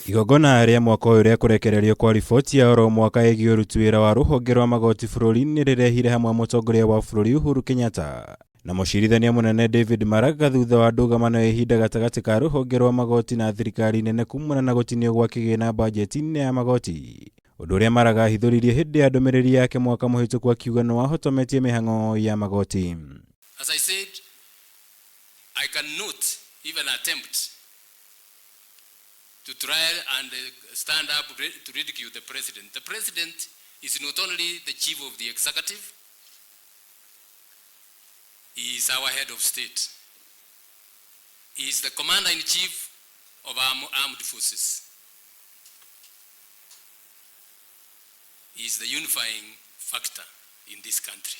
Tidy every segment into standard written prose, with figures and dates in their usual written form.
Igongona rĩa mwaka ũyũ rĩa kũrekererio kwa riboti ya oro mwaka ĩgiĩ ũruti wĩra wa rũhonge rwa magoti bũrũri-inĩ rĩrehire hamwe mũtongoria wa bũrũri Uhuru Kenyatta na mũcirithania mũnene David Maraga thutha wa ndũgamano ya ihinda gatagatĩ ka rũhonge rwa magoti na thirikari nene kumana na gũtinio gwa kĩgĩna bajeti-inĩ ya magoti. Ũndũ ũrĩa Maraga ahithũririe hĩndĩ ya ndũmĩrĩri yake mwaka mũhĩtũku akiuga nĩ wahotometie mĩhang'o ya magoti. As I said, I cannot even attempt to try and stand up to ridicule the president. The president is not only the chief of the executive, he is our head of state. He is the commander-in-chief of our armed forces. He is the unifying factor in this country.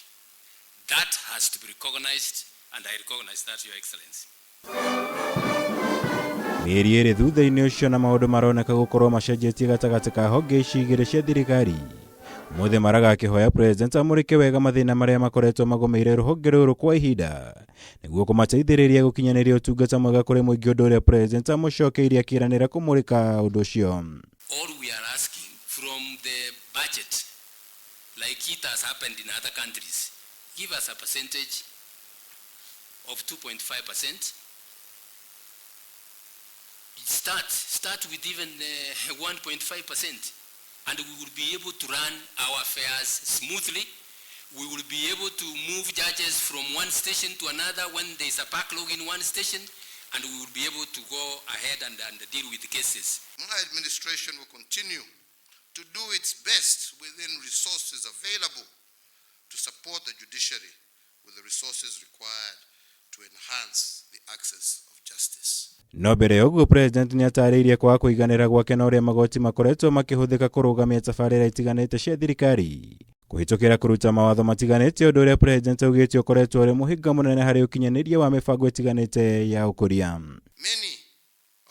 That has to be recognized, and I recognize that, Your Excellency. Mĩeri ĩrĩ thutha-inĩ ũcio na maũndũ maroneka gũkorwo macenjetie gatagatĩ ka honge ici igĩrĩ cia thirikari. Mũthĩ Maraga akĩhoya president amũrĩke wega mathĩna marĩa makoretwo magomeire rũhonge rũrũ kwa ihinda nĩguo kũmateithĩrĩria gũkinyanĩria ũtungata mwega kũrĩ mũingĩ, ũndũ ũrĩa president amũcokeirie akĩĩranĩra kũmũrĩka ũndũ ũcio. All we are asking from the budget, like it has happened in other countries, give us a percentage of 2.5%. Start with even 1.5%, and we will be able to run our affairs smoothly. We will be able to move judges from one station to another when there is a backlog in one station, and we will be able to go ahead and deal with the cases. My administration will continue to do its best within resources available to support the judiciary with the resources required to enhance the access of justice. No mbere ya ũguo president nĩ atarĩirie kwa kũiganĩra gwake na ũrĩa magoti makoretwo makĩhũthĩka kũrũgamia tabarĩra itiganĩte cia thirikari kũhĩtũkĩra kũruta mawatho matiganĩte, ũndũ ũrĩa president augĩte ũkoretwo ũrĩ mũhĩnga mũnene harĩ ũkinyanĩria wa mĩbango itiganĩte ya ũkũria. Many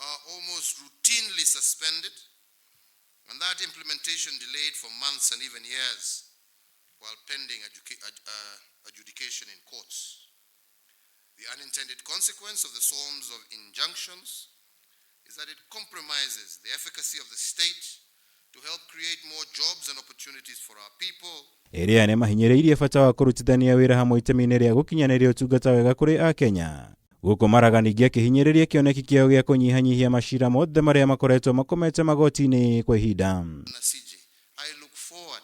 are almost routinely suspended, and that implementation delayed for months and even years while pending adjudication in courts. The unintended consequence of the forms of injunctions is that it compromises the efficacy of the state to help create more jobs and opportunities for our people. Ĩrĩa nĩ mahinyĩrĩirie bata wa kũrutithania wĩra hamwe itemi-inĩ rĩa gũkinyanĩria ũtungata wega kũrĩ Akenya. Gũkũ Maraga ningĩ akĩhinyĩrĩria kĩoneki kĩao gĩa kũnyihanyihia macira mothe marĩa makoretwo makomete magoti-inĩ kwa ihinda. I look forward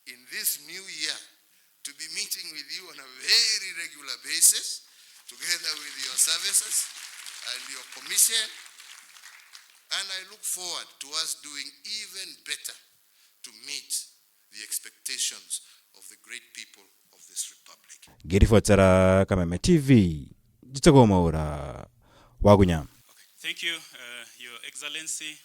in this new year to be meeting with you on a very regular basis, together with your services and your commission, and I look forward to us doing even better to meet the expectations of the great people of this republic. Ngĩribotera Kameme TV, Njitagwo Mwaura, Wagunya. Thank you, Your Excellency.